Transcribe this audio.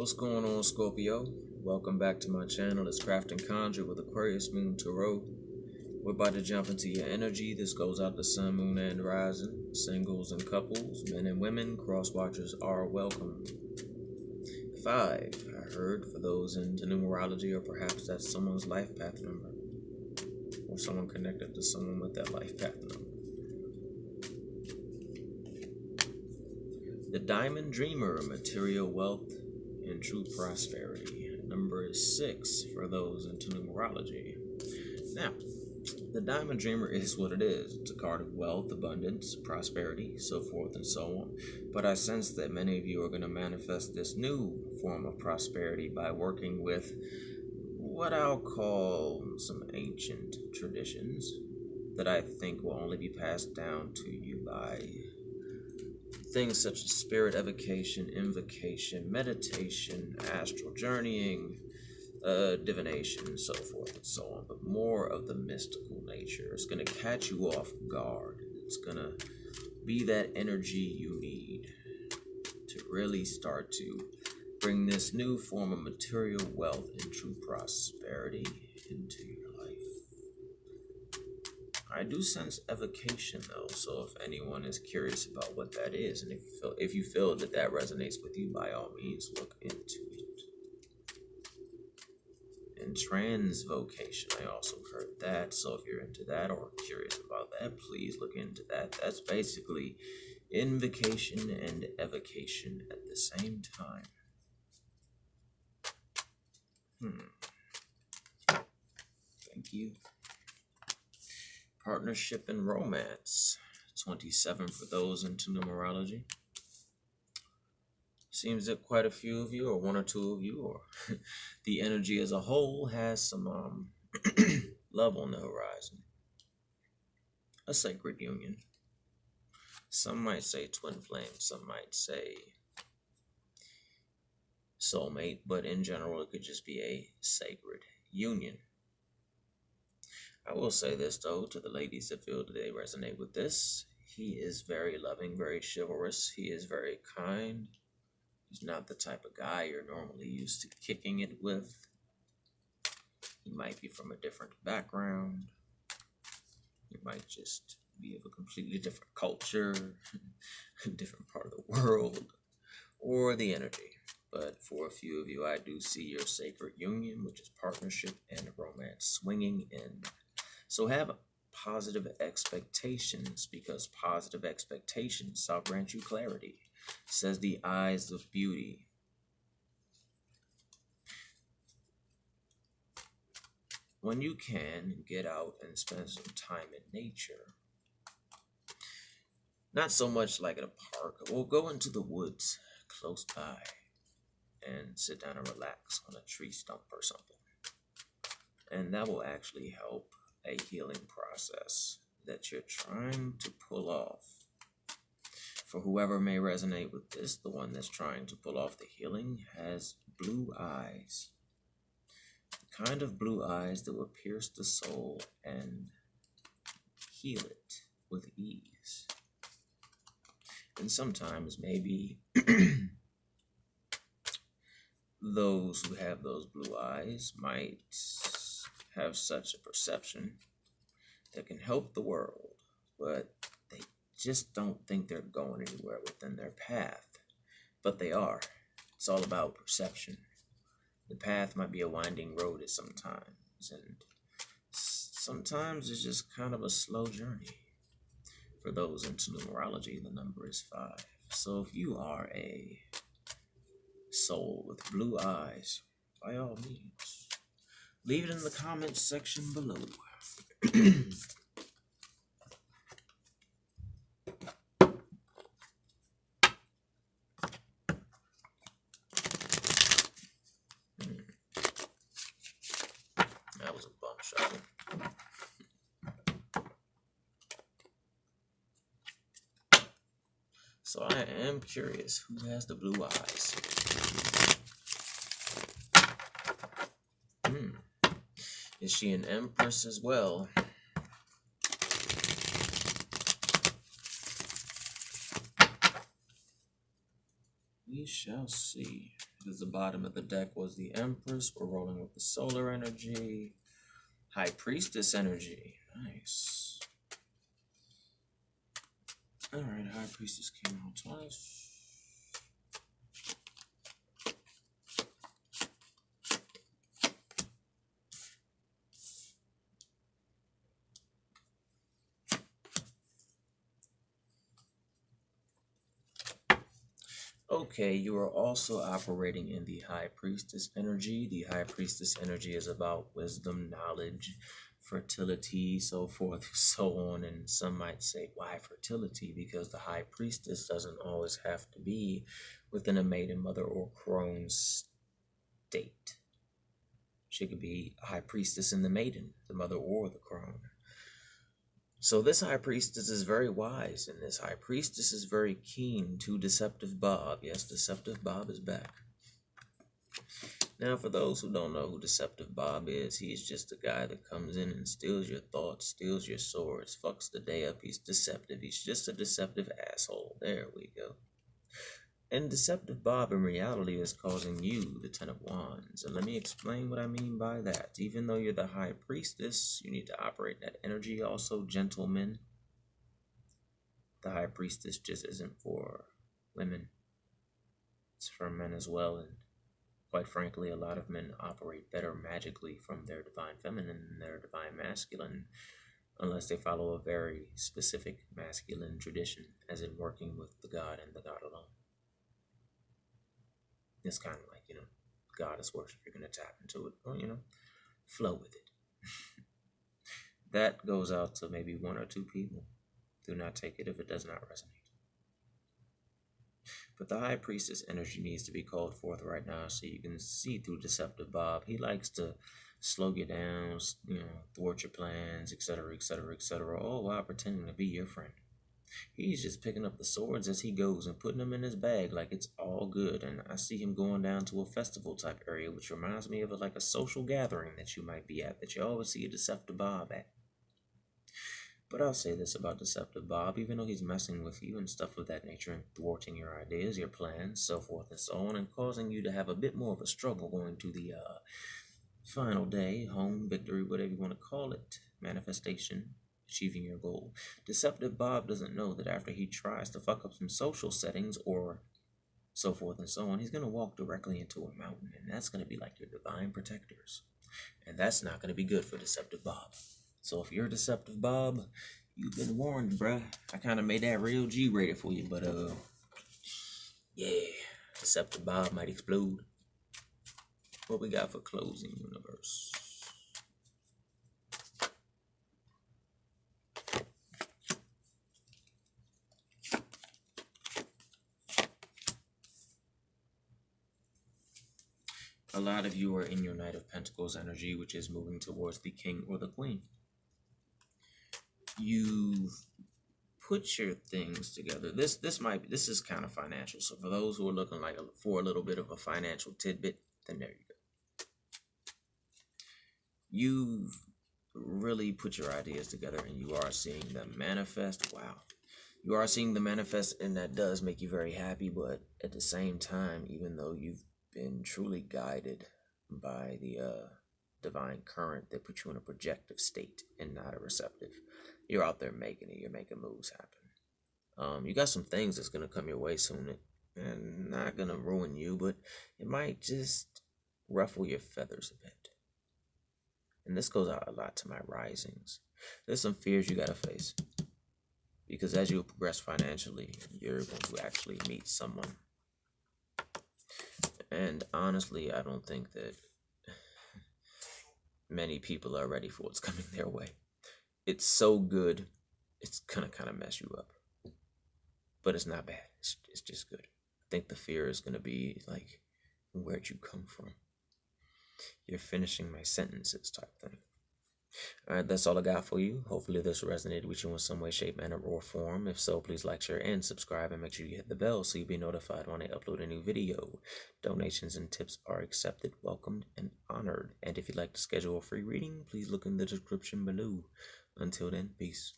What's going on, Scorpio? Welcome back to my channel. It's Craft and Conjure with Aquarius Moon Tarot. We're about to jump into your energy. This goes out to Sun, Moon, and Rising. Singles and couples, men and women, cross watchers are welcome. 5, I heard, for those into numerology, or perhaps that's someone's life path number, or someone connected to someone with that life path number. The Diamond Dreamer, material wealth and true prosperity. Number is 6 for those into numerology. Now, the Diamond Dreamer is what it is. It's a card of wealth, abundance, prosperity, so forth and so on. But I sense that many of you are going to manifest this new form of prosperity by working with what I'll call some ancient traditions that I think will only be passed down to you by things such as spirit evocation, invocation, meditation, astral journeying, divination, so forth and so on, but more of the mystical nature. It's going to catch you off guard. It's going to be that energy you need to really start to bring this new form of material wealth and true prosperity into your life. I do sense evocation though, so if anyone is curious about what that is, and if you feel that that resonates with you, by all means look into it. And transvocation, I also heard that, so if you're into that or curious about that, please look into that. That's basically invocation and evocation at the same time. Thank you. Partnership and romance, 27 for those into numerology. Seems that quite a few of you, or one or two of you, or the energy as a whole has some love on the horizon. A sacred union. Some might say twin flame, some might say soulmate, but in general it could just be a sacred union. I will say this, though, to the ladies that feel that they resonate with this. He is very loving, very chivalrous. He is very kind. He's not the type of guy you're normally used to kicking it with. He might be from a different background. He might just be of a completely different culture, a different part of the world, or the energy. But for a few of you, I do see your sacred union, which is partnership and romance, swinging in. So have positive expectations, because positive expectations shall grant you clarity, says the eyes of beauty. When you can, get out and spend some time in nature. Not so much like at a park. We'll go into the woods close by and sit down and relax on a tree stump or something. And that will actually help a healing process that you're trying to pull off. For whoever may resonate with this, the one that's trying to pull off the healing has blue eyes. The kind of blue eyes that will pierce the soul and heal it with ease. And sometimes maybe those who have those blue eyes might have such a perception that can help the world, but they just don't think they're going anywhere within their path. But they are. It's all about perception. The path might be a winding road at some times, and sometimes it's just kind of a slow journey. For those into numerology, the number is 5. So if you are a soul with blue eyes, by all means, leave it in the comments section below. That was a bum shuffle. So I am curious, who has the blue eyes? Is she an empress as well? We We shall see. Because the bottom of the deck was the Empress. We're rolling with the Solar energy. High Priestess energy. Nice. Alright, High Priestess came out twice. Okay, you are also operating in the High Priestess energy. The High Priestess energy is about wisdom, knowledge, fertility, so forth, so on. And some might say, why fertility? Because the High Priestess doesn't always have to be within a maiden, mother, or crone state. She could be a High Priestess in the maiden, the mother, or the crone. So this High Priestess is very wise, and this High Priestess is very keen to Deceptive Bob. Yes, Deceptive Bob is back. Now, for those who don't know who Deceptive Bob is, he's just a guy that comes in and steals your thoughts, steals your swords, fucks the day up. He's deceptive. He's just a deceptive asshole. There we go. And Deceptive Bob in reality is causing you the Ten of Wands. And let me explain what I mean by that. Even though you're the High Priestess, you need to operate that energy. Also, gentlemen, the High Priestess just isn't for women. It's for men as well. And quite frankly, a lot of men operate better magically from their divine feminine than their divine masculine, unless they follow a very specific masculine tradition, as in working with the God and the God alone. It's kind of like, goddess worship. You're going to tap into it, or, flow with it. That goes out to maybe one or two people. Do not take it if it does not resonate. But the High Priestess energy needs to be called forth right now so you can see through Deceptive Bob. He likes to slow you down, thwart your plans, etc., etc., etc., all while pretending to be your friend. He's just picking up the swords as he goes and putting them in his bag like it's all good. And I see him going down to a festival type area, which reminds me of like a social gathering that you might be at, that you always see a Deceptive Bob at. But I'll say this about Deceptive Bob, even though he's messing with you and stuff of that nature and thwarting your ideas, your plans, so forth and so on, and causing you to have a bit more of a struggle going to the final day, home, victory, whatever you want to call it, manifestation, achieving your goal. Deceptive Bob doesn't know that after he tries to fuck up some social settings or so forth and so on, he's going to walk directly into a mountain, and that's going to be like your divine protectors. And that's not going to be good for Deceptive Bob. So if you're Deceptive Bob, you've been warned, bruh. I kind of made that real G-rated for you, but yeah, Deceptive Bob might explode. What we got for closing universe? A lot of you are in your Knight of Pentacles energy, which is moving towards the King or the Queen. You've put your things together. This is kind of financial. So for those who are looking for a little bit of a financial tidbit, then there you go. You've really put your ideas together and you are seeing them manifest. Wow. You are seeing them manifest, and that does make you very happy, but at the same time, even though you've been truly guided by the divine current that puts you in a projective state and not a receptive, you're out there making it. You're making moves happen. You got some things that's going to come your way soon, and not going to ruin you, but it might just ruffle your feathers a bit. And this goes out a lot to my risings. There's some fears you got to face, because as you progress financially, you're going to actually meet someone. And honestly, I don't think that many people are ready for what's coming their way. It's so good, it's gonna kind of mess you up. But it's not bad. It's just good. I think the fear is gonna be like, where'd you come from? You're finishing my sentences type thing. Alright, that's all I got for you. Hopefully this resonated with you in some way, shape, manner, or form. If so, please like, share, and subscribe, and make sure you hit the bell so you'll be notified when I upload a new video. Donations and tips are accepted, welcomed, and honored. And if you'd like to schedule a free reading, please look in the description below. Until then, peace.